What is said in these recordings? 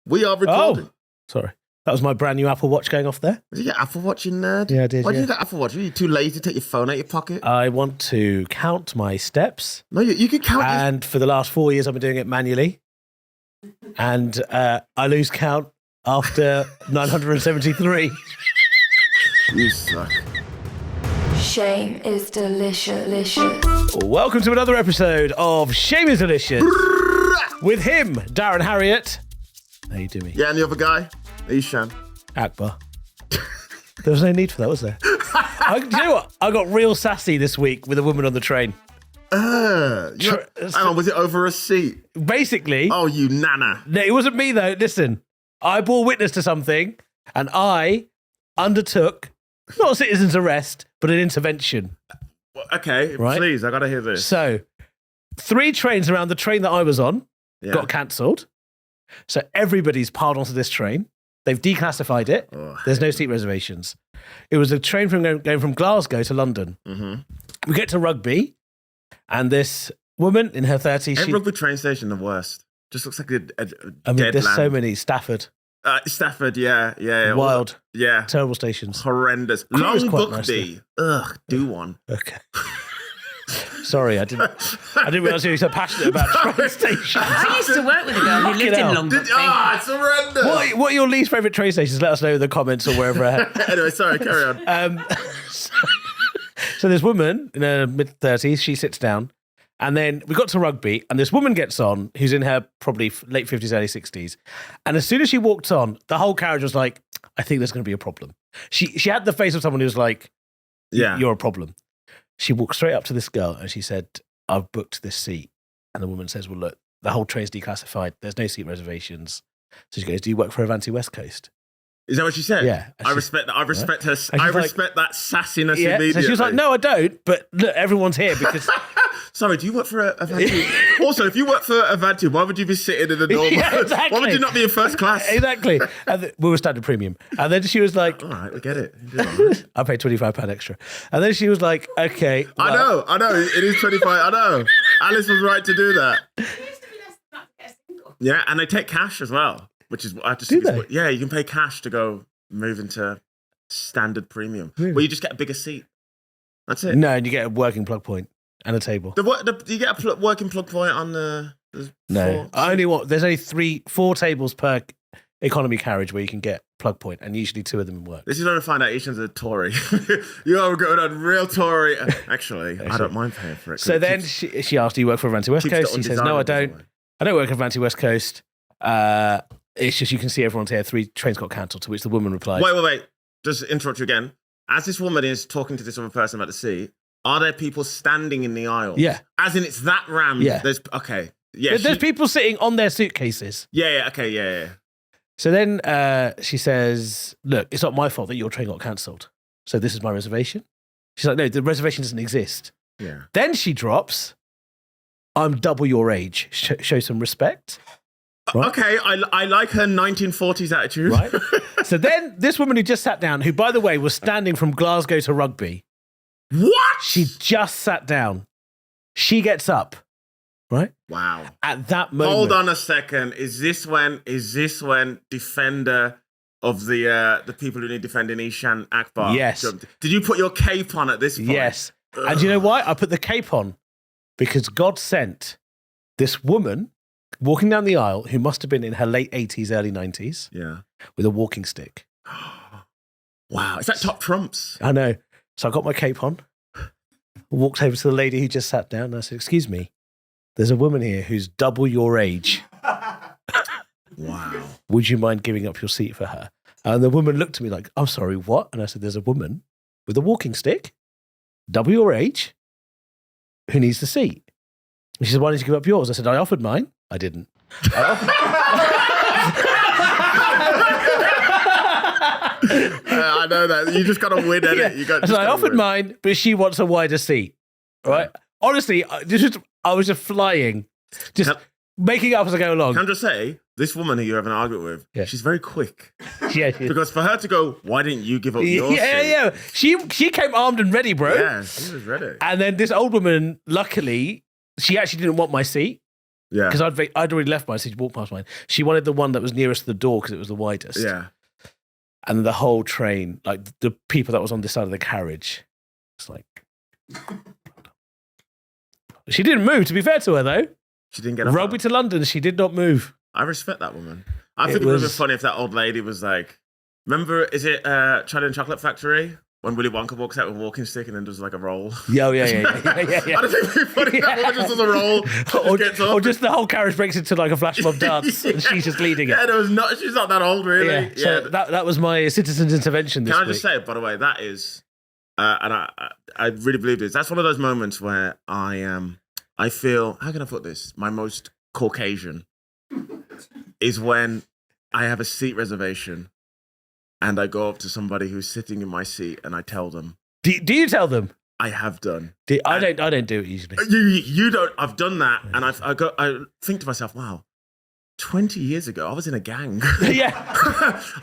We are recording. Sorry. That was my brand new Apple Watch going off there. Did you get Apple Watch, you nerd? Yeah, I did. Why did you get Apple Watch? Are you too lazy to take your phone out your pocket? I want to count my steps. No, you can count. And for the last 4 years, I've been doing it manually. And I lose count after 973. You suck. Shame is delicious. Welcome to another episode of Shame is Delicious. With him, Darren Harriott. How you doing? Yeah, and the other guy, Eshaan. Akbar. There was no need for that, was there? Do you know what? I got real sassy this week with a woman on the train. Hang on, was it over a seat? Basically. Oh, you nana. No, it wasn't me though. Listen, I bore witness to something and I undertook, not a citizen's arrest, but an intervention. Okay, right? Please, I gotta hear this. So, 3 trains around the train that I was on got cancelled. So everybody's piled onto this train. They've declassified it. Oh, There's no seat reservations. It was a train going from Glasgow to London. Mm-hmm. We get to Rugby, and this woman in her 30s. Rugby train station, the worst. Just looks like a I mean, dead there's land. so many. Stafford. Stafford, yeah. Wild. Yeah. Terrible stations. Horrendous. Crew is Long quite Buckby. Ugh, do one. Okay. Sorry, I didn't realise you were so passionate about train stations. I used to work with a girl who lived in Long Buckby. It's horrendous. What are your least favourite train stations? Let us know in the comments or wherever. Anyway, sorry, carry on. So this woman in her mid-30s, she sits down, and then we got to Rugby, and this woman gets on, who's in her probably late 50s, early 60s, and as soon as she walked on, the whole carriage was like, I think there's going to be a problem. She had the face of someone who was like, Yeah, you're a problem. She walked straight up to this girl and she said, I've booked this seat. And the woman says, well, look, the whole train's declassified. There's no seat reservations. So she goes, do you work for Avanti West Coast? Is that what she said? Yeah. I respect that. I respect her. And I she's like, respect that sassiness Yeah. immediately. So she was like, no, I don't. But look, everyone's here because... Sorry, do you work for Avanti? Also, if you work for Avanti, why would you be sitting in the normal? Yeah, exactly. Why would you not be in first class? Exactly. And we were standard premium. And then she was like... All right, we get it. I paid £25 extra. And then she was like, okay. Well, I know. It is 25. I know. Alice was right to do that. It used to be less than that to get a single. Yeah, and they take cash as well, which is I just Do think they? Yeah, you can pay cash to go move into standard premium, Really? where you just get a bigger seat. That's it. No, and you get a working plug point and a table. Do you get a working plug point on the No. There's only 4 tables per economy carriage where you can get plug point, and usually 2 of them work. This is when I find out Eshaan's a Tory. You are going on real Tory. Actually, I don't mind paying for it. So then she asked, do you work for Avanti West keeps Coast? the He says, no, I undesirable don't. away. I don't work at Avanti West Coast. It's just you can see everyone's here. 3 trains got cancelled, to which the woman replied, Wait. Just interrupt you again. As this woman is talking to this other person about the seat, are there people standing in the aisles? Yeah. As in it's that rammed? Yeah. There's, okay. Yeah. There's people sitting on their suitcases. Yeah, okay, yeah. So then she says, look, it's not my fault that your train got cancelled. So this is my reservation. She's like, no, the reservation doesn't exist. Yeah. Then she drops, I'm double your age. Show some respect. Right? Okay, I like her 1940s attitude. Right. So then this woman who just sat down, who, by the way, was standing from Glasgow to Rugby. What? She just sat down. She gets up. Right? Wow. At that moment. Hold on a second. Is this when defender of the people who need defending Eshaan Akbar? Yes. jumped? Did you put your cape on at this point? Yes. And do you know why? I put the cape on because God sent this woman walking down the aisle who must have been in her late 80s, early 90s Yeah. with a walking stick. Wow. Is that top trumps? I know. So I got my cape on, walked over to the lady who just sat down, and I said, excuse me, there's a woman here who's double your age. Wow. Would you mind giving up your seat for her? And the woman looked at me like, I'm sorry, what? And I said, there's a woman with a walking stick, double your age, who needs the seat. And she said, why didn't you give up yours? I said, I offered mine. I didn't. I know that. You just got to win at it. You got. So I offered mine, but she wants a wider seat. Right? Honestly, I was just flying, just making it up as I go along. Can I just say, this woman who you have an argument with, she's very quick. Yeah. Because for her to go, why didn't you give up your seat? Yeah. She came armed and ready, bro. Yeah, she was ready. And then this old woman, luckily, she actually didn't want my seat. Yeah. Because I'd already left mine, so she'd walked past mine. She wanted the one that was nearest to the door because it was the widest. Yeah. And the whole train, like the people that was on this side of the carriage, it's like... She didn't move, to be fair to her, though. She didn't get up. Rugby to London, she did not move. I respect that woman. I think it would have been funny if that old lady was like, remember, is it Charlie and Chocolate Factory? When Willy Wonka walks out with a walking stick and then does like a roll. Yeah. I don't think it'd be funny if that woman just does a roll. Or just the whole carriage breaks into like a flash mob dance and she's just leading it. Yeah, she's not that old, really. Yeah. So that was my citizen's intervention this week. Can I just say, by the way, that is, and I really believe this, that's one of those moments where I feel, how can I put this? My most Caucasian is when I have a seat reservation and I go up to somebody who's sitting in my seat and I tell them. Do you tell them? I have done. I don't do it usually. You don't. I've done that, and I think to myself, wow, 20 years ago I was in a gang. Yeah,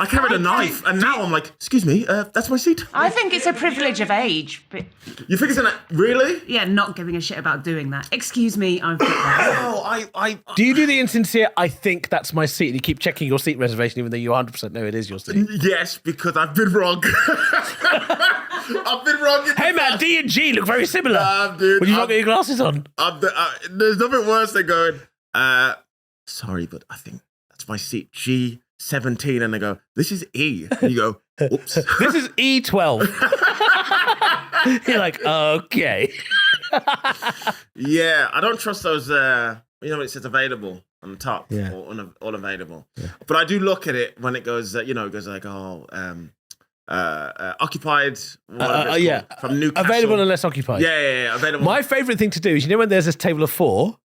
I carried a knife, and now I'm like, excuse me, that's my seat. I think it's a privilege of age, but You think it's really? yeah, not giving a shit about doing that. Excuse me, I'm fit there. Oh, Do you do the insincere, I think that's my seat, and you keep checking your seat reservation even though you 100% know it is your seat? Yes, because I've been wrong. I've been wrong. Hey man, D and G look very similar. Dude, Would you not get your glasses on? There's nothing worse than going, sorry, but I think that's my seat, G17. And they go, this is E. And you go, oops. This is E12. You're like, okay. Yeah, I don't trust those, when it says available on the top or all available. Yeah. But I do look at it when it goes, it goes like, occupied, from Newcastle. Available unless occupied. Yeah, available. My favourite thing to do is, when there's this table of 4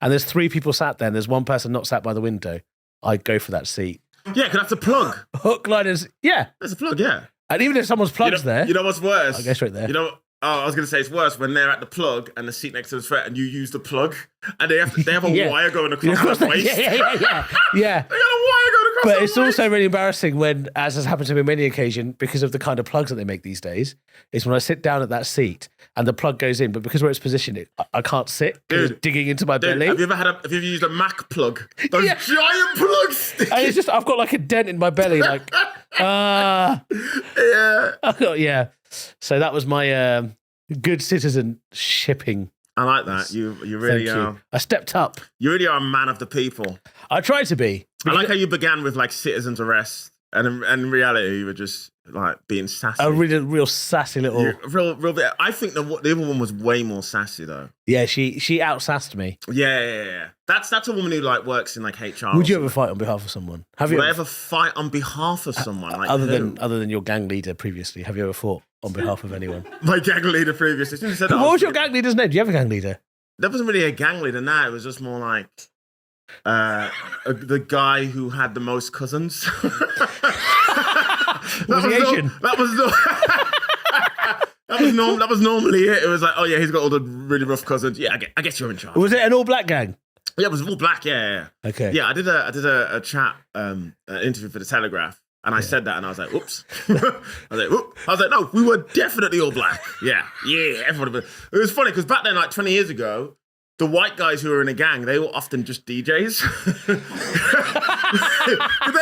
and there's 3 people sat there and there's one person not sat by the window, I go for that seat. Yeah, because that's a plug. Hook, line, and... Yeah. That's a plug, yeah. And even if someone's plugged there... You know what's worse? I go straight there. I was going to say it's worse when they're at the plug and the seat next to the threat and you use the plug and they have a wire going across their waist. Yeah. They got a wire going across But their it's also really embarrassing when, as has happened to me on many occasions, because of the kind of plugs that they make these days, is when I sit down at that seat and the plug goes in, but because where it's positioned, I can't sit because it's digging into my belly. Have you ever used a Mac plug? Those giant plugs. And it's just, I've got like a dent in my belly, like, yeah. So that was my good citizen shipping. I like that. You really are. I stepped up. You really are a man of the people. I tried to be. I like how you began with like citizens arrest, and in reality, you were just like being sassy. A real sassy little. Real bit. I think the other one was way more sassy though. Yeah, she out-sassed me. Yeah. That's a woman who like works in like HR. Would you ever fight on behalf of someone? Would I ever fight on behalf of someone? Like other than your gang leader previously? Have you ever fought on behalf of anyone? My gang leader previously. What was your gang leader's name? Do you have a gang leader? There wasn't really a gang leader. Nah, it was just more like the guy who had the most cousins. Was he Asian? That was normally it. It was like, oh yeah, he's got all the really rough cousins. Yeah, I guess you're in charge. Was it an all black gang? Yeah, it was all black. Yeah. Okay. Yeah, I did a chat interview for the Telegraph, and I said that, and I was like, "Oops." I was like, "No, we were definitely all black." Yeah, everybody. It was funny because back then, like 20 years ago, the white guys who were in a gang, they were often just DJs. They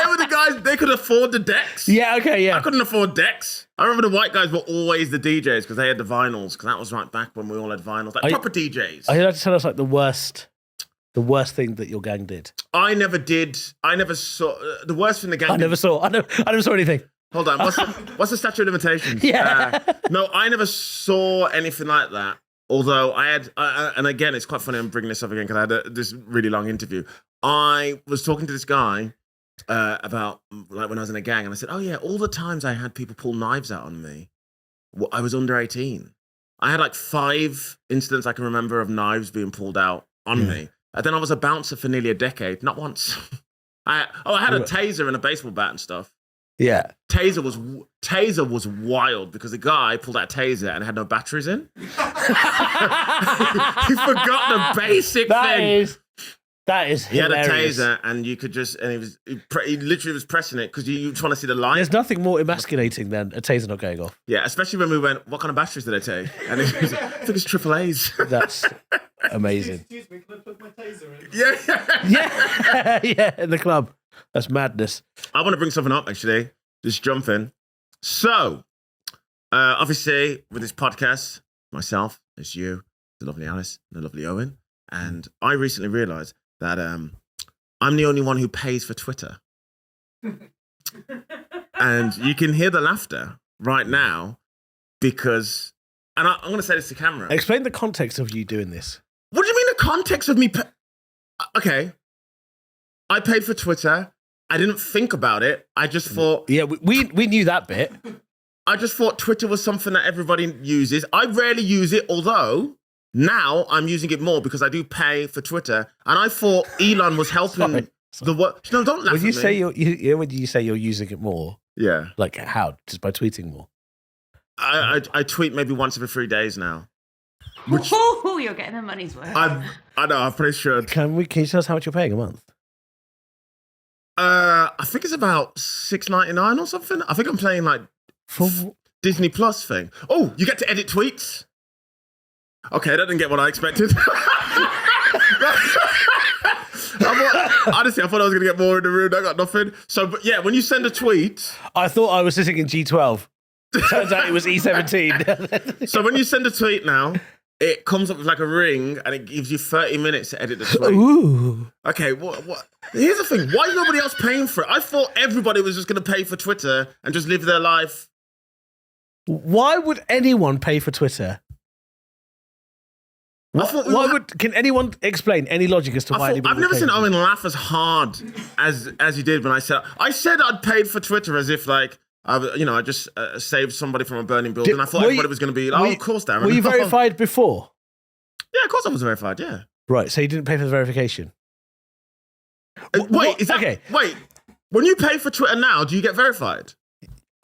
were the guys, they could afford the decks. Yeah, okay, yeah. I couldn't afford decks. I remember the white guys were always the DJs because they had the vinyls, because that was right back when we all had vinyls. Like proper DJs. Are you allowed to tell us like the worst thing that your gang did? I never saw the worst thing the gang did. I never saw anything. Hold on, what's the statute of limitations? Yeah. No, I never saw anything like that. Although I had, and again, it's quite funny I'm bringing this up again because I had this really long interview. I was talking to this guy about like when I was in a gang, and I said, "Oh yeah, all the times I had people pull knives out on me, I was under 18. I had like 5 incidents I can remember of knives being pulled out on me. And then I was a bouncer for nearly a decade, not once. I had a taser and a baseball bat and stuff. Yeah. Taser was wild because the guy pulled out a taser and had no batteries in. He forgot the basic thing. That is He had hilarious. a taser and you could just, and he literally was pressing it because you trying to see the light. There's nothing more emasculating than a taser not going off. Yeah, especially when we went, what kind of batteries did they take? And he was like, I think it's AAA's. That's amazing. Excuse me, can I plug my taser in? Yeah, yeah, in the club. That's madness. I want to bring something up, actually. Just jump in. So, obviously, with this podcast, myself, it's you, the lovely Alice, the lovely Owen, and I recently realised that I'm the only one who pays for Twitter. And you can hear the laughter right now because, and I'm going to say this to camera. Explain the context of you doing this. What do you mean the context of me? Okay. I paid for Twitter. I didn't think about it. I just thought... Yeah, we knew that bit. I just thought Twitter was something that everybody uses. I rarely use it, although now I'm using it more because I do pay for Twitter. And I thought Elon was helping the work. No, don't laugh When you at say me. when you say you're using it more, Yeah. like how? Just by tweeting more? I tweet maybe once every 3 days now. Ooh, you're getting the money's worth. I know, I'm pretty sure. Can you tell us how much you're paying a month? I think it's about $6.99 or something. I think I'm playing like Disney Plus thing. Oh, you get to edit tweets? Okay, that didn't get what I expected. Honestly, I thought I was going to get more in the room. I got nothing. So, but yeah, when you send a tweet... I thought I was sitting in G12. Turns out it was E17. So when you send a tweet now, it comes up with like a ring and it gives you 30 minutes to edit the tweet. Ooh. Okay, what? Here's the thing. Why is nobody else paying for it? I thought everybody was just going to pay for Twitter and just live their life. Why would anyone pay for Twitter? Can anyone explain any logic as to why anybody I've would never pay seen for Owen laugh as hard as he did when I said I'd paid for Twitter as if like I just saved somebody from a burning building. I thought everybody was going to be of course, Darren. Were you verified before? Yeah, of course I was verified. Yeah. Right, so you didn't pay for the verification. Wait, is that okay? Wait, when you pay for Twitter now, do you get verified?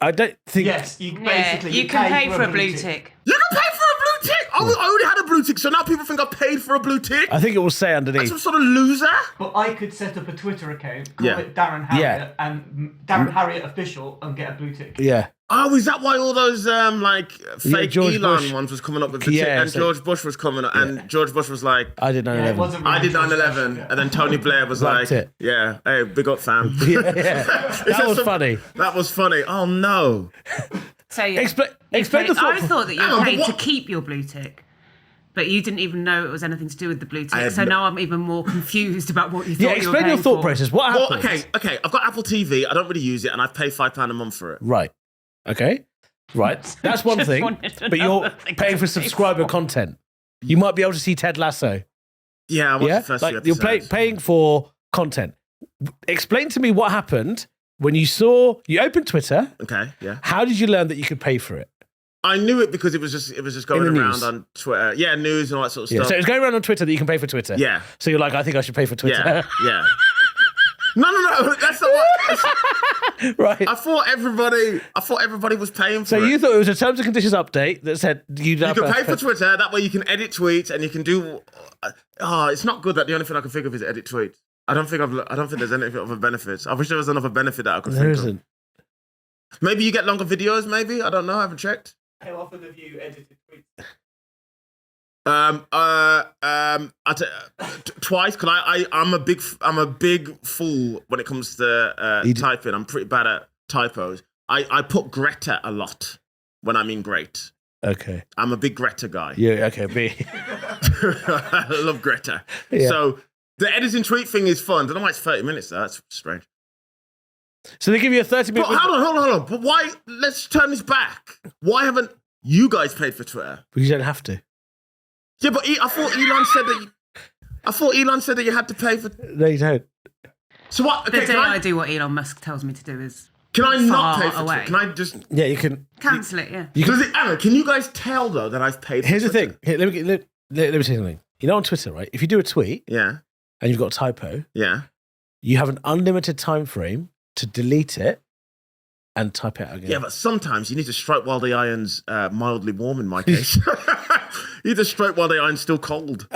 I don't think. Yes, you basically you can pay for a blue tick. You can pay for a blue tick. I already had a blue tick, so now people think I paid for a blue tick. I think it will say I'm underneath. some sort of loser. But I could set up a Twitter account, call Yeah. it Darren Harriott, and Darren Harriott official, and get a blue tick. Yeah. Oh, is that why all those fake George Elon Bush. ones was coming up with the tick? Yeah, And so- George Bush was coming up, and George Bush was like, I did 9/11. Yeah, it wasn't I really did 9/11, yeah. and then Tony Blair was Liked like, it. yeah, hey, big up fam. Yeah. That was funny. That was funny. Oh no. So yeah, Explain the thought. I thought that you Hang on, were but paid to what- keep your blue tick, but you didn't even know it was anything to do with the blue I tick. had So no- now I'm even more confused about what you thought Yeah, you were explain your paying thought for. process. What Well, happened? okay. I've got Apple TV. I don't really use it, and I've paid £5 a month for it. Right. Okay. Right. That's one Just thing. wanted to But know you're the thing paying to for pay subscriber for. content. You might be able to see Ted Lasso. Yeah, I watched Yeah. the first few Like you're episodes. paying for content. Explain to me what happened when you opened Twitter. Okay, yeah. How did you learn that you could pay for it? I knew it because it was just going In the around news. on Twitter. Yeah, news and all that sort of Yeah. stuff. So it was going around on Twitter that you can pay for Twitter. Yeah. So you're like, I think I should pay for Twitter. Yeah, yeah. No. That's not what. Right. I thought everybody was paying for So it. you thought it was a terms and conditions update that said You can pay for Twitter. That way you can edit tweets and you can do. It's not good that the only thing I can think of is edit tweets. I don't think there's anything of a benefit. I wish there was another benefit that I could There think isn't. of. Maybe you get longer videos. Maybe I don't know. I haven't checked. How often have you edited tweets? Twice. Cause I'm a big fool when it comes to typing. I'm pretty bad at typos. I put Greta a lot when I mean great. Okay. I'm a big Greta guy. Yeah. Okay. B. I love Greta. Yeah. So the editing tweet thing is fun. I don't know why it's 30 minutes though. That's strange. So they give you a 30-minute. But hold on. But why? Let's turn this back. Why haven't you guys paid for Twitter? Because you don't have to. Yeah, but I thought Elon said that you had to pay for. No, you don't. So what? The Okay, day can I do what Elon Musk tells me to do is can I not far pay for away. Twitter? Can I just? Yeah, you can. cancel it. Yeah. You can. Anna, can you guys tell though that I've paid? For Here's the Twitter? thing. Here, let me say something. You know, on Twitter, right? If you do a tweet Yeah, and you've got a typo, yeah. you have an unlimited time frame to delete it and type it out again. Yeah, but sometimes you need to strike while the iron's mildly warm. In my case, you need to strike while the iron's still cold.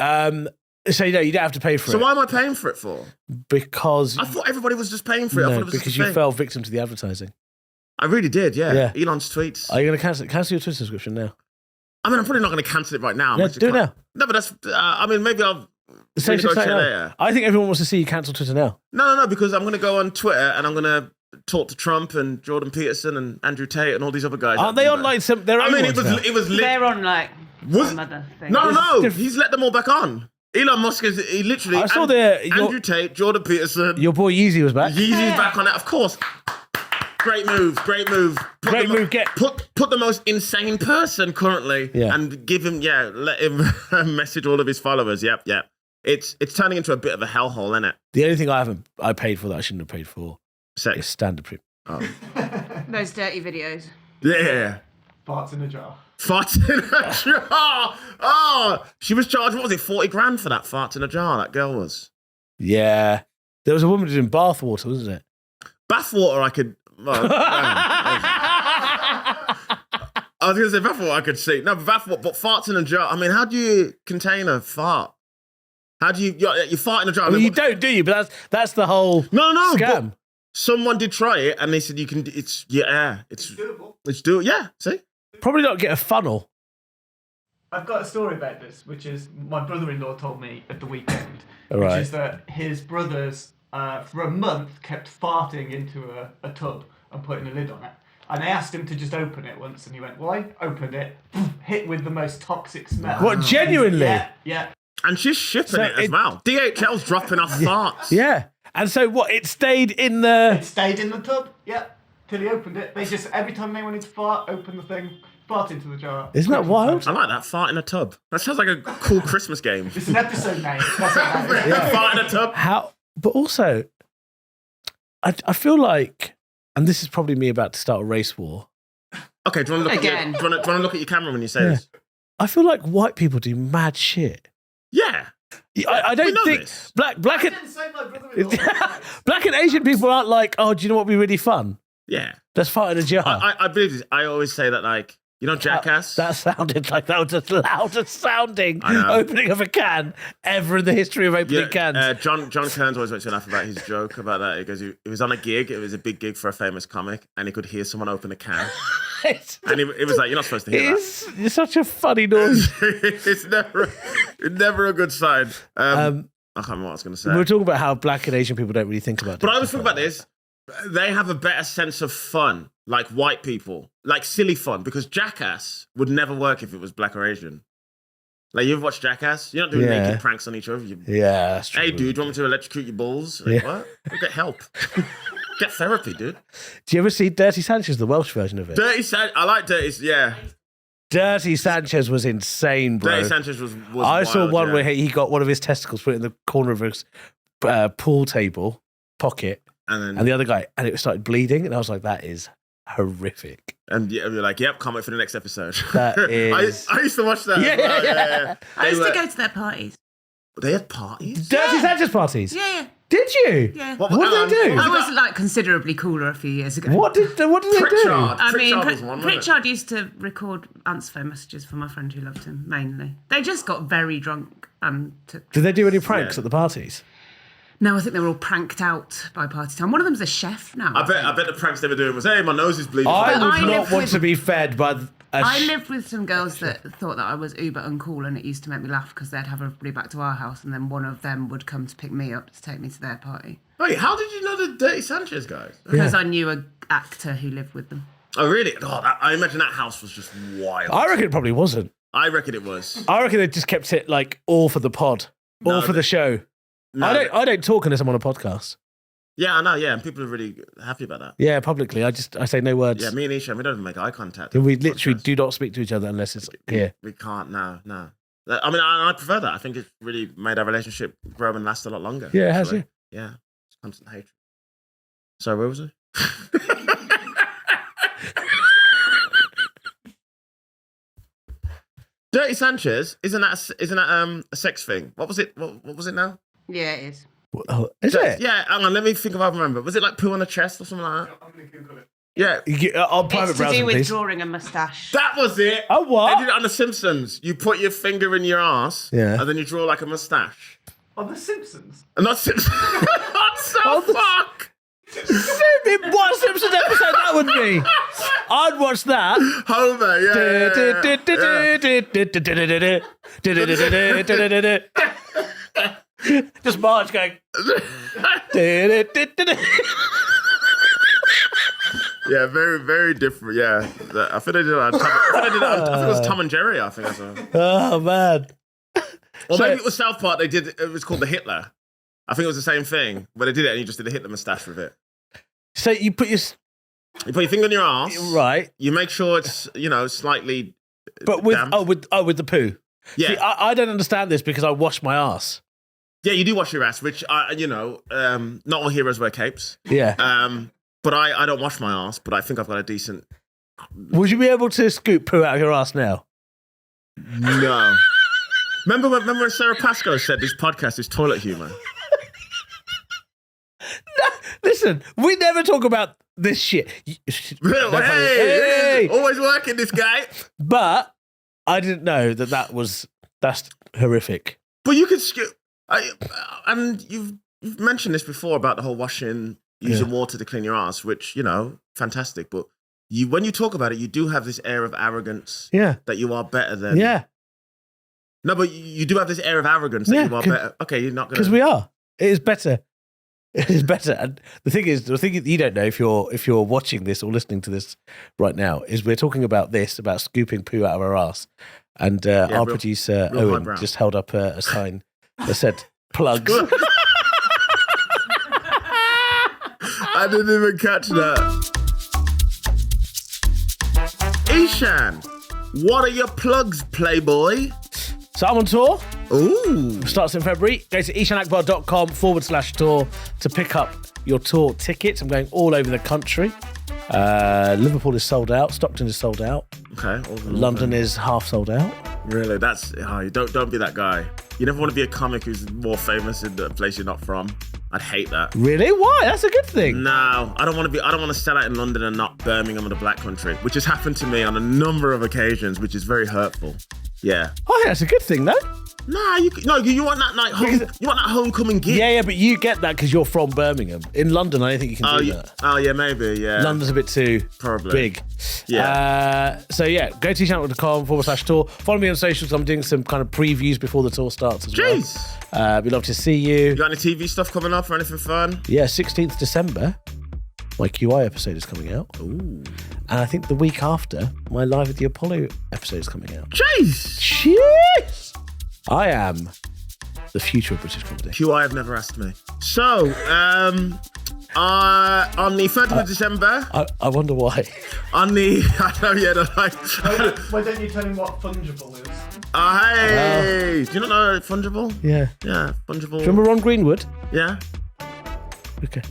So you don't have to pay for So it why am I paying for it for? because I thought everybody was just paying for it. I thought no, it was just because a you thing. fell victim to the advertising. I really did. Yeah. Yeah. Elon's tweets. Are you going to cancel your Twitter subscription now? I mean, I'm probably not going to cancel it right now. Yeah, do it now. No, but that's. I mean, maybe I'll. Say We're gonna go Twitter check now. later. I think everyone wants to see you cancel Twitter now. No, because I'm going to go on Twitter and I'm going to talk to Trump and Jordan Peterson and Andrew Tate and all these other guys. Aren't they on like their own I mean, ones now? it was lit. They're on like Was- some other thing. No, he's let them all back on. Elon Musk he literally. I saw Andrew Tate, Jordan Peterson, Your boy Yeezy was back. Yeezy's back on it, of course. Great move. Great move. Put the most insane person currently and give him, let him message all of his followers. Yep. It's turning into a bit of a hellhole, isn't it? The only thing I paid for that I shouldn't have paid for is Sex. standard premium. Oh. Those dirty videos. Yeah. Farts in a jar. Farts in a jar. Oh, she was charged, what was it, 40 grand for that farts in a jar, that girl was. Yeah. There was a woman doing bath water, wasn't it? Bathwater, I could. Well, I was going to say bathwater, I could see. No, but farts in a jar. I mean, how do you contain a fart? How do you fart in a jar? Well, you don't, do you? But that's the whole No, scam. but someone did try it, and they said you can. It's Doable. It's doable. Yeah, see. Probably not get a funnel. I've got a story about this, which is my brother-in-law told me at the weekend, Right. which is that his brothers, for a month, kept farting into a tub and putting a lid on it. And they asked him to just open it once, and he went, "Why?" Opened it, hit with the most toxic smell. What, genuinely? Yeah. And she's shipping So it as well. DHL's dropping off farts. Yeah. And so what? It stayed in the. It stayed in the tub, till he opened it. They just, every time they wanted to fart, open the thing, fart into the jar. Isn't that wild? I like that, fart in a tub. That sounds like a cool Christmas game. It's an episode name. That's what that is. Fart in a tub. How? But also, I feel like, and this is probably me about to start a race war. Okay, do you want to look Again. at your, look at your camera when you say this? I feel like white people do mad shit. Yeah. I We don't know think this. black I and didn't say my brother-in-law. black and Asian people aren't like, oh, do you know what would be really fun? Yeah. Let's fart in a jar. I believe this. I always say that, like, you know, Jackass? That sounded like that was the loudest sounding I know. opening of a can ever in the history of opening cans. John Kearns always makes me laugh about his joke about that. He goes, he was on a gig. It was a big gig for a famous comic, and he could hear someone open a can. And it was like, you're not supposed to hear that. It's such a funny noise. It's never a good sign. I can't remember what I was going to say. We were talking about how black and Asian people don't really think about it. But I always think about this. They have a better sense of fun, like white people, like silly fun, because Jackass would never work if it was black or Asian. Like, you've watched Jackass? You're not doing Yeah. naked pranks on each other. Yeah, that's true. Hey, dude, do you want me to electrocute your balls? Like, what? Go get help. Get therapy, dude. Do you ever see Dirty Sanchez, the Welsh version of it? Dirty Sanchez. I like Dirty. Yeah. Dirty Sanchez was insane, bro. Dirty Sanchez was I saw wild, one yeah. where he got one of his testicles put in the corner of his pool table pocket, And and the other guy, and it started bleeding, and I was like, that is horrific. you're like, yep, can't wait for the next episode. That is- I used to watch that. Yeah, as well, yeah. I used They to were- go to their parties. They had parties? Dirty Sanchez parties? Yeah. Did you? Yeah. What did they do? I was like considerably cooler a few years ago. What did they do? Pritchard. I mean, Pritchard was one, wasn't it? Pritchard used to record answer phone messages for my friend who loved him, mainly. They just got very drunk and took... Did they do any pranks Yeah. at the parties? No, I think they were all pranked out by party time. One of them's a chef now. I bet the pranks they were doing was, hey, my nose is bleeding. I But would I not live want with- to be fed by I lived with some girls that thought that I was uber uncool, and it used to make me laugh because they'd have everybody back to our house, and then one of them would come to pick me up to take me to their party. Wait, how did you know the Dirty Sanchez guys? Because I knew an actor who lived with them. Oh, really? Oh, I imagine that house was just wild. I reckon it probably wasn't. I reckon it was. I reckon they just kept it like all for the pod, all No, for the show. No, I don't talk unless I'm on a podcast. Yeah, I know, yeah, and people are really happy about that. Yeah, publicly. I say no words. Yeah, me and Eshaan, we don't even make eye contact. We on literally podcasts. do not speak to each other unless it's here. We can't, no. I mean, I prefer that. I think it's really made our relationship grow and last a lot longer. Yeah, it has, actually. Yeah, it's constant hatred. So where was I? Dirty Sanchez, isn't that a sex thing? What was it? What was it now? Yeah, it is. Oh, is it? Yeah, hang on, let me think if I remember. Was it like poo on the chest or something like that? I'm going to Google it. Yeah, On private It's to browsing, do with please. drawing a moustache. that was it. Oh, what? They did it on The Simpsons. You put your finger in your ass, Yeah. and then you draw like a mustache. On The Simpsons. And not Simpsons. Not so Oh, the- fuck. What Simpsons episode that would be? I'd watch that. Homer, yeah. Just Marge going. Yeah, very, very different. Yeah, I think they did it on Tom, I think it was Tom and Jerry. I think I saw. Oh man. Or maybe it was South Park. They did. It was called the Hitler. I think it was the same thing, but they did it and you just did a Hitler mustache with it. So you put your finger on your ass, right. You make sure it's slightly. But with damp. with the poo. Yeah. See, I don't understand this because I wash my ass. Yeah, you do wash your ass, which not all heroes wear capes. Yeah. But I don't wash my ass, but I think I've got a decent. Would you be able to scoop poo out of your ass now? No. Remember when Sarah Pascoe said this podcast is toilet humour? No, listen, we never talk about this shit. Hey, always working, this guy. But I didn't know that's horrific. But you could scoop. And you've mentioned this before about the whole washing, using water to clean your ass, which, fantastic. But when you talk about it, you do have this air of arrogance that you are better than. Yeah. No, but you do have this air of arrogance that you are better. Okay, you're not going to. Because we are. It is better. It is better. And the thing you don't know if you're watching this or listening to this right now is we're talking about scooping poo out of our ass. And our producer, Owen, just held up a sign that said, plugs. I didn't even catch that. Eshaan, what are your plugs, Playboy? So I'm on tour. Ooh. Starts in February. Go to eshaanakbar.com/tour to pick up your tour tickets. I'm going all over the country. Liverpool is sold out. Stockton is sold out. Okay. London is half sold out. Really? That's don't be that guy. You never want to be a comic who's more famous in the place you're not from. I'd hate that. Really? Why? That's a good thing. No, I don't want to sell out in London and not Birmingham or the Black Country, which has happened to me on a number of occasions, which is very hurtful. Yeah. Oh, that's a good thing, though. Nah, you want that night home. You want that homecoming gig. Yeah, but you get that because you're from Birmingham. In London, I don't think you can do that. Oh, yeah, maybe, yeah. London's a bit too big. Yeah. So go to eshaanakbar.com/tour. Follow me on socials. I'm doing some kind of previews before the tour starts as well. Jeez. We'd love to see you. You got any TV stuff coming up or anything fun? Yeah, 16th December. My QI episode is coming out. Ooh. And I think the week after, my Live at the Apollo episode is coming out. Jeez. I am the future of British comedy. QI have never asked me. So, on the 30th of December. I wonder why. On the. I know, yeah, Why don't you tell him what fungible is? Hey! Do you not know fungible? Yeah. Yeah, fungible. Do you remember Ron Greenwood? Yeah. Okay.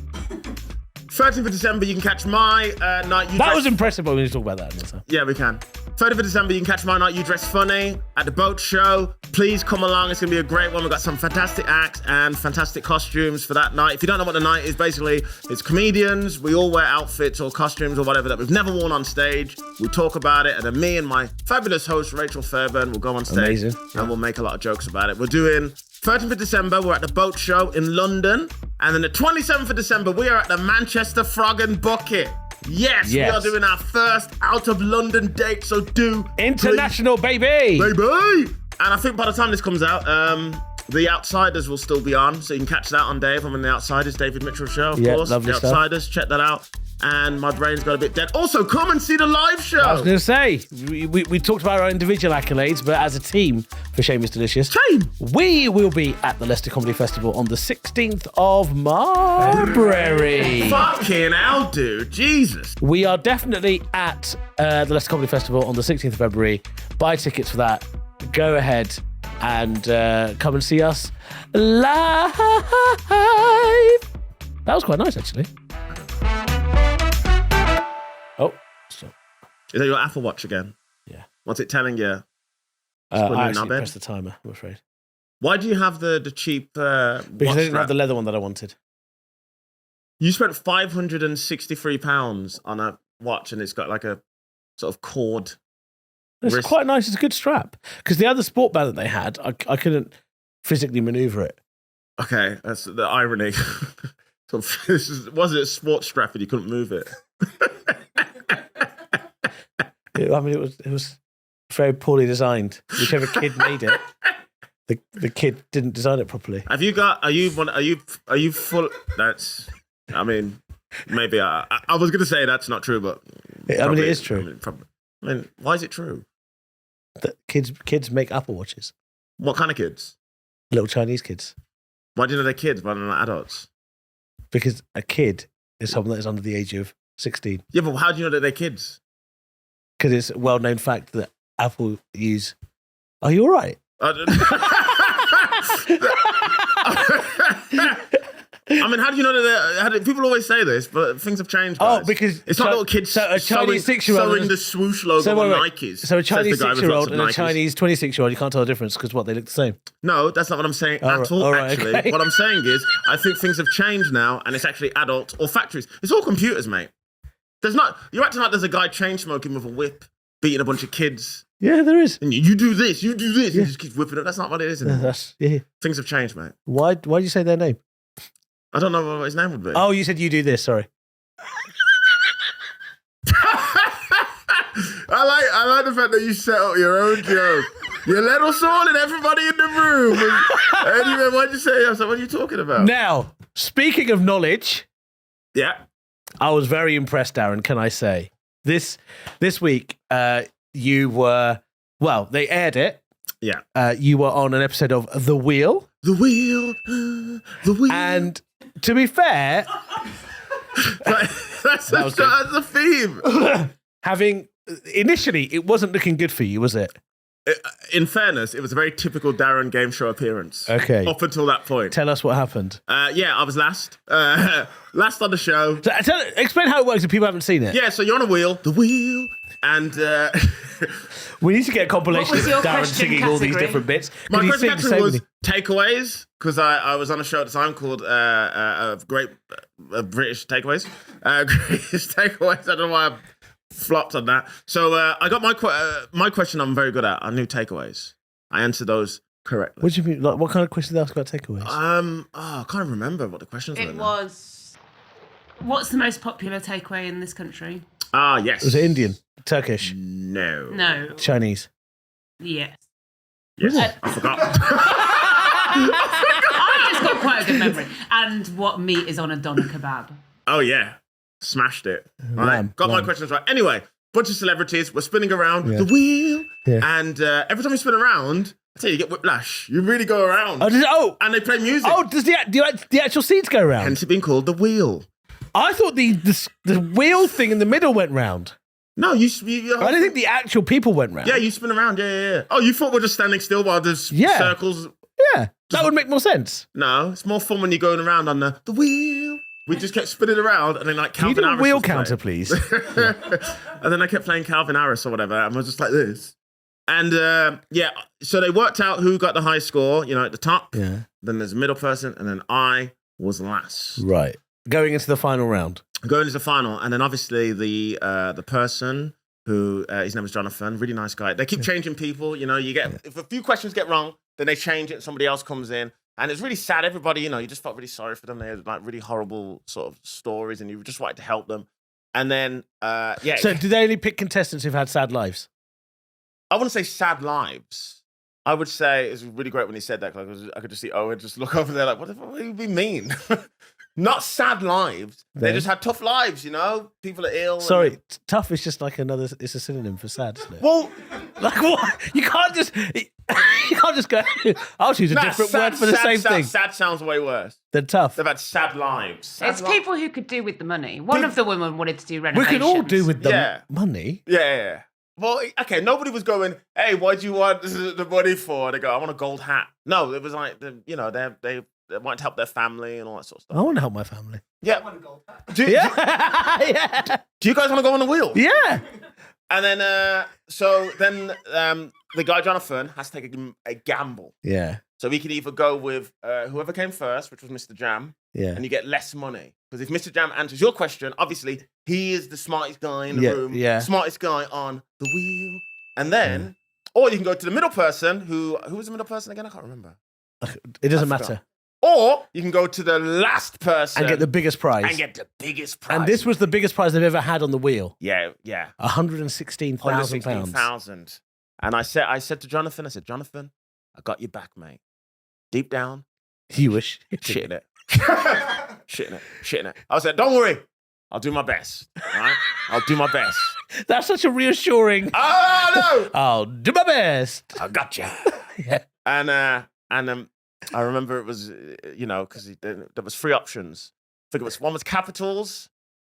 30th of December, you can catch my Night You That Dress... was impressive, but we need to talk about that another time. Yeah, we can. 30th of December, you can catch my Night You Dress Funny at the boat show. Please come along. It's going to be a great one. We've got some fantastic acts and fantastic costumes for that night. If you don't know what the night is, basically, it's comedians. We all wear outfits or costumes or whatever that we've never worn on stage. We talk about it, and then me and my fabulous host, Rachel Fairburn, will go on stage. Amazing. And we'll make a lot of jokes about it. We're doing 13th of December, we're at the boat show in London. And then the 27th of December, we are at the Manchester Frog and Bucket. Yes, we are doing our first out of London date, so international, baby! Baby! And I think by the time this comes out, The Outsiders will still be on, so you can catch that on Dave. I'm in The Outsiders, David Mitchell show, of course. Lovely The stuff. Outsiders, check that out. And my brain's got a bit dead. Also, come and see the live show. I was going to say, we talked about our individual accolades, but as a team for Shame is Delicious, we will be at the Leicester Comedy Festival on the 16th of February. Fucking hell, dude. Jesus. We are definitely at the Leicester Comedy Festival on the 16th of February. Buy tickets for that. Go ahead and come and see us live. That was quite nice, actually. Oh, stop. Is that your Apple Watch again? Yeah. What's it telling you? I actually pressed the timer, I'm afraid. Why do you have the cheap Because I didn't have the leather one that I wanted. You spent £563 on a watch and it's got like a sort of cord. It's quite nice. It's a good strap. Because the other sport band that they had, I couldn't physically maneuver it. Okay, that's the irony. Was it a sports strap and you couldn't move it? I mean, it was very poorly designed. Whichever kid made it, The kid didn't design it properly. Have you got? Are you full? That's. I mean, maybe I was going to say that's not true, but It is true. I mean, why is it true? That kids make Apple Watches. What kind of kids? Little Chinese kids. Why do you know they're kids rather than adults? Because a kid is someone that is under the age of 16. Yeah, but how do you know that they're kids? Because it's a well-known fact that Apple use. Are you all right? I mean, how do you know that people always say this, but things have changed, guys. Oh, because it's not little kids so a Chinese 6-year-old sewing the swoosh logo on Nikes. So a Chinese 6-year-old and a Nikes. Chinese 26-year-old, you can't tell the difference because they look the same. No, that's not what I'm saying at all, actually. Okay. What I'm saying is, I think things have changed now, and it's actually adults or factories. It's all computers, mate. You're acting like there's a guy chain smoking with a whip, beating a bunch of kids. Yeah, there is. And you do this, yeah. And he just keeps whipping it. That's not what it is anymore. Things have changed, mate. Why did you say their name? I don't know what his name would be. Oh, you said you do this, sorry. I like the fact that you set up your own joke. You let us all and everybody in the room. Anyway, why'd you say? I was like, what are you talking about? Now, speaking of knowledge, Yeah. I was very impressed, Darren, can I say. This week, you were, they aired it. Yeah. You were on an episode of The Wheel. The wheel. And to be fair, that's the theme. Initially, it wasn't looking good for you, was it? In fairness, it was a very typical Darren game show appearance. Okay. Up until that point. Tell us what happened. I was last. Last on the show. So, explain how it works if people haven't seen it. Yeah, so you're on a wheel. The wheel. And we need to get a compilation of Darren singing all these different bits. My question category was takeaways, because I was on a show at the time called Great British Takeaways. Greatest Takeaways. I don't know why I flopped on that. So I got my question I'm very good at. I knew takeaways. I answered those correctly. What do you mean? Like, what kind of questions did they ask about takeaways? I can't remember what the questions were. It was, what's the most popular takeaway in this country? Yes. Was it Indian? Turkish? No. Chinese? Yes. I forgot. I just got quite a good memory. And what meat is on a doner kebab? Oh, yeah. Smashed it. Right. Got my questions right. Anyway, bunch of celebrities. We're spinning around the wheel. Yeah. And every time you spin around, I tell you, you get whiplash. You really go around. And they play music. Oh, does the actual seats go around? Hence it being called the wheel. I thought the wheel thing in the middle went round. No, I didn't think the actual people went round. Yeah, you spin around. Yeah. Oh, you thought we're just standing still while there's circles? Yeah, that would make more sense. No, it's more fun when you're going around on the wheel. We just kept spinning around and then like Calvin Harris. Can you do a wheel counter, please? And then I kept playing Calvin Harris or whatever, and I was just like this. And so they worked out who got the high score, at the top. Yeah. Then there's a middle person, and then I was last. Right. Going into the final round. Going into the final, and then obviously the person who his name was Jonathan, really nice guy. They keep changing people. You get if a few questions get wrong, then they change it. Somebody else comes in, and it's really sad. Everybody, you just felt really sorry for them. They had like really horrible sort of stories, and you just wanted to help them. And then So do they only pick contestants who've had sad lives? I wouldn't say sad lives. I would say it's really great when he said that. Like I could just see Owen just look over there like, what do you mean? Not sad lives. They just had tough lives, People are ill. Sorry, tough is just like it's a synonym for sad, isn't it? Well, like what? You can't just go, I'll choose a different word for the same thing. Sad sounds way worse than tough. They've had sad lives. It's people who could do with the money. One of the women wanted to do renovations. We could all do with the money. Yeah. Well, okay, nobody was going, hey, what do you want the money for? They go, I want a gold hat. No, it was like, they wanted to help their family and all that sort of stuff. I want to help my family. Yeah. I want a gold hat. Do you guys want to go on the wheel? Yeah. And then, the guy, Jonathan, has to take a gamble. Yeah. So he could either go with whoever came first, which was Mr. Jam, and you get less money. Because if Mr. Jam answers your question, obviously, he is the smartest guy in the room, smartest guy on the wheel. And then, or you can go to the middle person, who was the middle person again? I can't remember. It doesn't matter. Or you can go to the last person. And get the biggest prize. And this was the biggest prize they've ever had on the wheel. Yeah. £116,000. And I said to Jonathan, Jonathan, I got your back, mate. Deep down, You wish. shitting it. Shitting it. I said, don't worry. I'll do my best. All right? I'll do my best. That's such a reassuring. Oh, no. I'll do my best. I got you. Yeah. And I remember it was, because there was 3 options. I think one was capitals,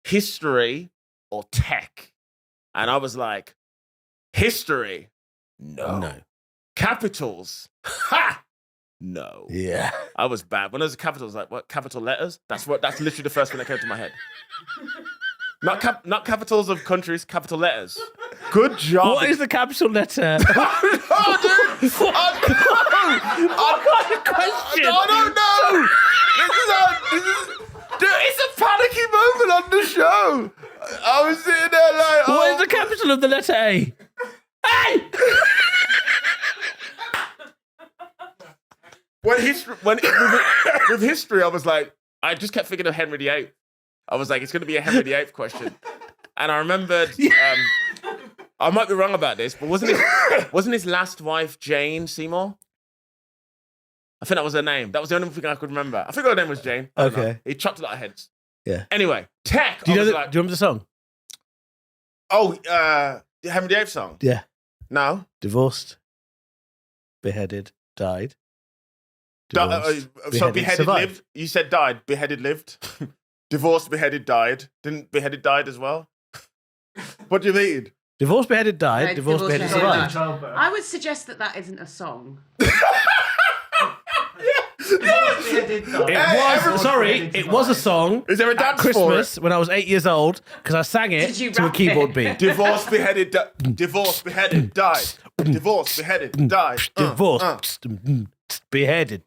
history, or tech. And I was like, history? No. Capitals? Ha! No. Yeah. I was bad. When there was capitals, like, what, capital letters? That's literally the first thing that came to my head. Not capitals of countries, capital letters. Good job. What is the capital letter? Oh, dude! What kind of question? I don't know. Dude, it's a panicky moment on the show. I was sitting there like, What is the capital of the letter A? A! With history, I was like, I just kept thinking of Henry VIII. I was like, it's going to be a Henry VIII question. And I remembered, I might be wrong about this, but wasn't his last wife Jane Seymour? I think that was her name. That was the only thing I could remember. I think her name was Jane. I don't know. Okay. He chopped a lot of heads. Yeah. Anyway, tech. Do you I was do you remember the song? The Henry VIII song? Yeah. No. Divorced, beheaded, died. So Divorced, beheaded survived. lived. You said died. Beheaded lived. Divorced, beheaded, died. Didn't beheaded died as well? What do you mean? Divorced, beheaded, died. No, Divorced, beheaded, beheaded, survived. Childbirth. I would suggest that isn't a song. It was a song. Is there a At dance Christmas when I was 8 years old because I sang it Did you to a rap keyboard it? beat. Divorced, beheaded, divorced, beheaded, died. Divorced, beheaded, died. Divorced, beheaded.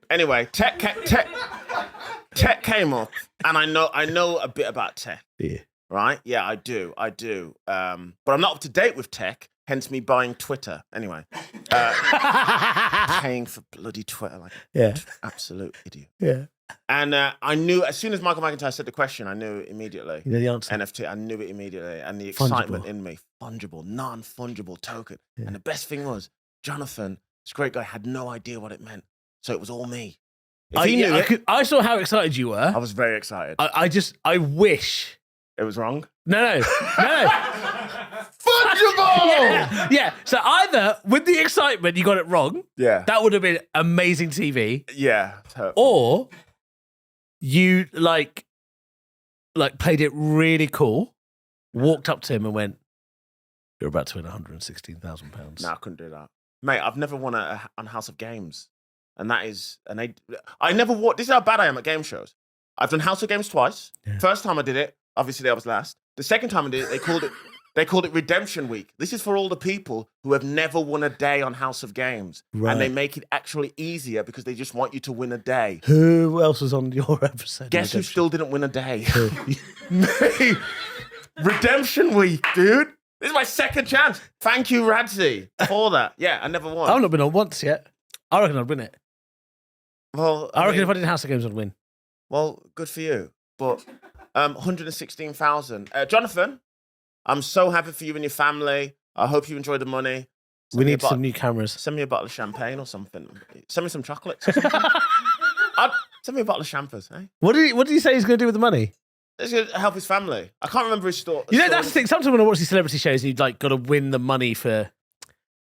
Anyway, tech came up, and I know a bit about tech, Yeah. right? Yeah, I do. But I'm not up to date with tech. Hence me buying Twitter. Anyway, paying for bloody Twitter like Yeah. an absolute idiot. Yeah. And I knew as soon as Michael McIntyre said the question, I knew it immediately. You know the answer. NFT, I knew it immediately. And the Fungible. excitement in me, fungible, non-fungible token. Yeah. And the best thing was, Jonathan, this great guy, had no idea what it meant. So it was all me. If he knew it, I saw how excited you were. I was very excited. I wish. It was wrong. No. Fungible! Yeah. So either with the excitement you got it wrong, Yeah. that would have been amazing TV, Yeah. Hurtful. or you like played it really cool, walked up to him and went, "You're about to win £116,000." No, I couldn't do that. Mate, I've never won on House of Games. And that is, I never won. This is how bad I am at game shows. I've done House of Games twice. Yeah. First time I did it, obviously I was last. The second time I did it, they called it Redemption Week. This is for all the people who have never won a day on House of Games. Right. And they make it actually easier because they just want you to win a day. Who else was on your episode? Guess who still didn't win a day? Who? Me. Redemption Week, dude. This is my second chance. Thank you, Radzi, for that. Yeah, I never won. I've not been on once yet. I reckon I'd win it. Well, I reckon mean, if I did House of Games, I'd win. well, good for you. But 116,000. Jonathan, I'm so happy for you and your family. I hope you enjoy the money. We need some new cameras. Send me a bottle of champagne or something. Send me some chocolates. Or something. Send me a bottle of champers, eh? What did he say he's going to do with the money? It's going to help his family. I can't remember his story. You know, that's the thing. Sometimes when I watch these celebrity shows, you've like got to win the money for.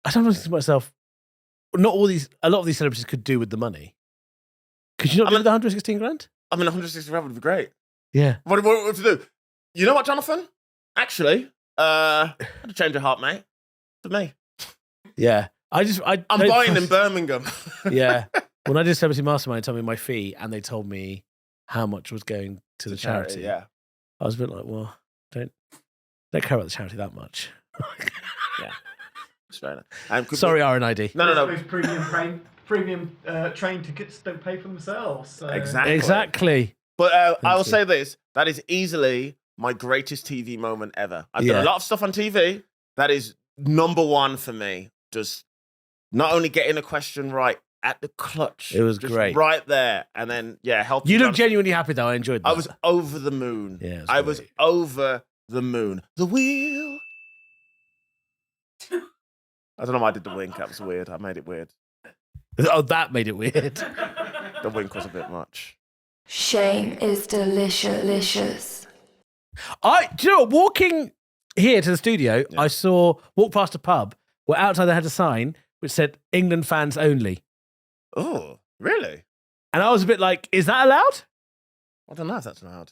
I sometimes think to myself, a lot of these celebrities could do with the money. Could you not do with the 116 grand? I mean, 160 grand would be great. Yeah. What to do? You know what, Jonathan? Actually, I had to change your heart, mate. For me. Yeah. I'm buying in Birmingham. Yeah. When I did Celebrity Mastermind, they told me my fee and they told me how much was going to the charity. Yeah. I was a bit like, well, don't care about the charity that much. Yeah. Straight up. Sorry, RNID. No. Those premium train tickets don't pay for themselves. So. Exactly. But I will say this: that is easily my greatest TV moment ever. I've done a lot of stuff on TV. That is number one for me. Just not only getting a question right at the clutch. It was just great. right there, and then help. You look genuinely happy though. I enjoyed that. I was over the moon. Yeah, I was over the moon. The wheel. I don't know why I did the wink. That was weird. I made it weird. Oh, that made it weird. The wink was a bit much. Shame is delicious. Do you know what? Walking here to the studio, I walk past a pub where outside they had a sign which said England fans only. Oh, really? And I was a bit like, is that allowed? I don't know if that's allowed.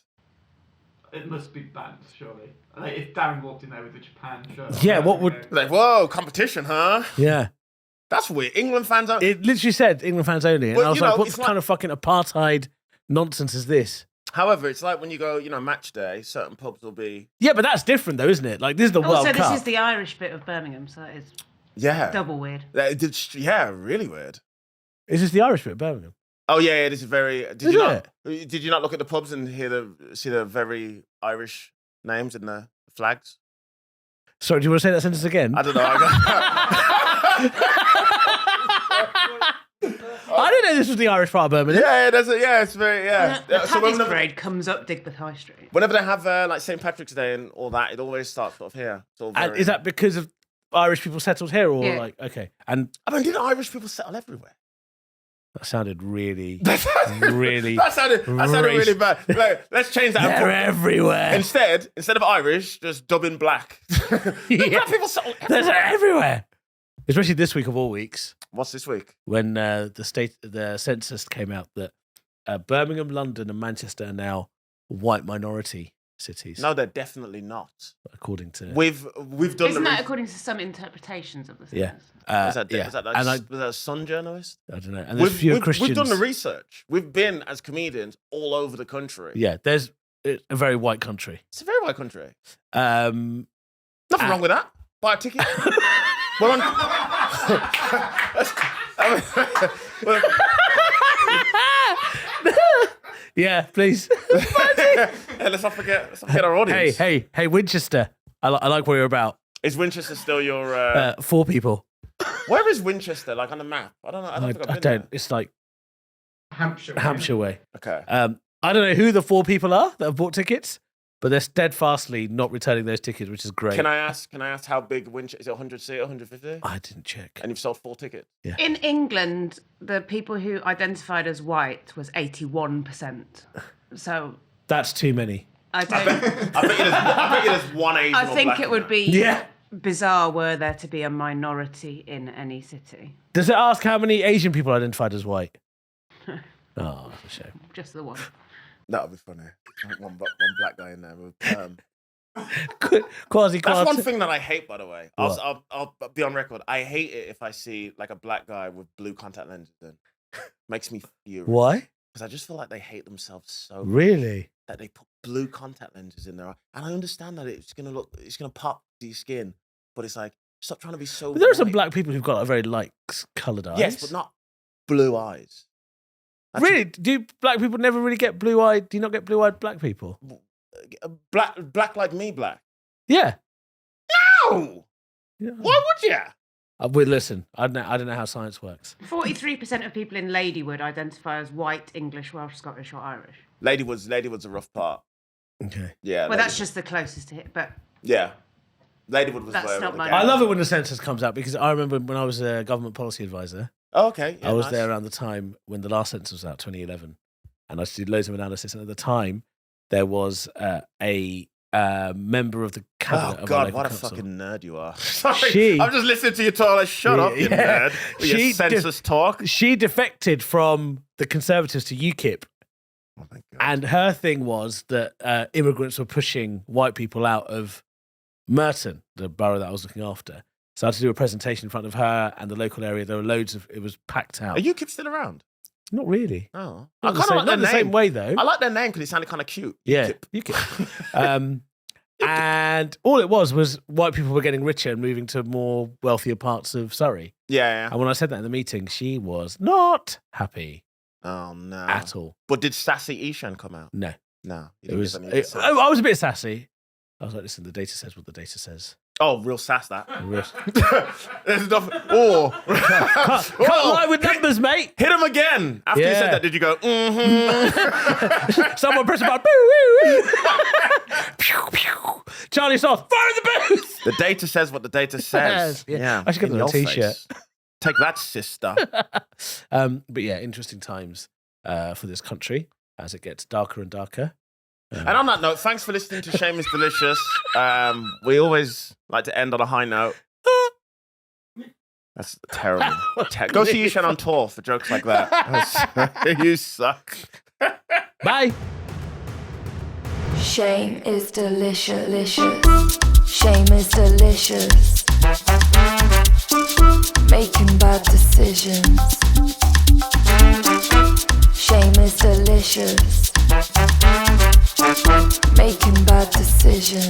It must be banned, surely. Like, if Darren walked in there with a Japan shirt. Yeah, what would- Like, whoa, competition, huh? Yeah. That's weird. England fans are. It literally said England fans only. And Well, I was you like, know, what it's kind of fucking apartheid nonsense is this? However, it's like when you go, match day, certain pubs will be. Yeah, but that's different though, isn't it? Like, this is the World Also, Cup. this is the Irish bit of Birmingham, so it is Yeah. double weird. Yeah, really weird. Is this the Irish bit of Birmingham? Oh, yeah, this is very. Is it? Did you not look at the pubs and see the very Irish names in the flags? Sorry, do you want to say that sentence again? I don't know. I didn't know this was the Irish part of Birmingham. It's very, yeah. The So Paddy's Parade comes up Digbeth High Street. whenever they have like St. Patrick's Day and all that, it always starts sort of here. It's all And very- is that because of Irish people settled here, or Yeah. like okay? And I mean, didn't Irish people settle everywhere? that sounded really, That really. sounded really bad. Like, let's change that. They're everywhere. Instead of Irish, just dubbing black. Yeah. Black people settle They're everywhere. everywhere. Especially this week of all weeks, What's this week? when the census came out that Birmingham, London, and Manchester are now white minority cities. No, they're definitely not. according to We've done Isn't the. that according to some interpretations of the yeah. census? Was that, yeah. was that, like, and was that a Sun journalist? I don't know. And there's fewer Christians. We've done the research. We've been as comedians all over the country. Yeah, there's a very white country. It's a very white country. Um, Nothing wrong with that. Buy a ticket. We're on. yeah, please. Yeah, let's not forget our audience. hey, Winchester. I like what you're about. Is Winchester still your? 4 people. Where is Winchester? Like on the map? I don't know. I don't think I've been It's like Hampshire. way. there. Okay. I don't know who the 4 people are that have bought tickets, but they're steadfastly not returning those tickets, which is great. Can I ask how big Winchester is? It 100 seat, 150? I didn't check. And you've sold 4 tickets. In England, the people who identified as white was 81%. So That's too many. I don't. I bet you there's one Asian. I or think black it in would there. be bizarre were there to be a minority in any city. Does it ask how many Asian people identified as white? Oh, that's a shame. Just the one. That would be funny. One black guy in there with. Quasi That's one thing that I hate, by the way. What? I'll be on record. I hate it if I see like a black guy with blue contact lenses in. Makes me furious. Why? Because I just feel like they hate themselves so much Really? that they put blue contact lenses in there. And I understand that it's gonna pop to your skin, but it's like stop trying to be so. But there are some white. black people who've got like, very light coloured eyes. Yes, but not blue eyes. That's Really? Do black people never really get blue-eyed? Do you not get blue-eyed black people? black like me, black. Yeah. No. Yeah. Why would you? Listen, I don't know how science works. 43% of people in Ladywood identify as white, English, Welsh, Scottish, or Irish. Ladywood's a rough part. Okay. Yeah. Well, that's Ladywood. just the closest to it, but Yeah. Ladywood was That's where not the my- gang- I love it when the census comes out because I remember when I was a government policy advisor, Oh, okay. Yeah, I was nice. there around the time when the last census was out, 2011, and I did loads of analysis. And at the time, there was a member of the cabinet. Oh of our God, local what a council. fucking nerd you are! Sorry, She- I'm just listening to you talk. Like, shut up, you Yeah. nerd. With your She census talk. She defected from the Conservatives to UKIP, Oh my God. and her thing was that immigrants were pushing white people out of Merton, the borough that I was looking after. So I had to do a presentation in front of her and the local area. There were loads of. It was packed out. Are UKIP still around? Not really. Oh, Not, I the kind same, of like not in the their same name. way though. I like their name because it sounded kind of cute. Yeah, UKIP. And all it was white people were getting richer and moving to more wealthier parts of Surrey. Yeah. And when I said that in the meeting, she was not happy Oh no. at all. But did Sassy Eshaan come out? No, No. You it didn't was. give any sass. I was a bit sassy. I was like, listen, the data says what the data says. Oh, real sass that. Real- There's enough. Oh. Can't lie with numbers, mate. Hit him again. After you Yeah. said that, did you go? Mm-hmm. Someone press a button. Woo, woo, woo. Pew, pew. Charlie Sloth, fire in the booth. The data says what the data says. Yeah. I should get in that on a your t-shirt. face. Take that, sister. But yeah, interesting times for this country as it gets darker and darker. And on that note, thanks for listening to Shame is Delicious. We always like to end on a high note. That's terrible. Go see Eshaan on tour for jokes like that. You suck. Bye. Shame is delicious. Shame is delicious. Making bad decisions. Shame is delicious. Making bad decisions.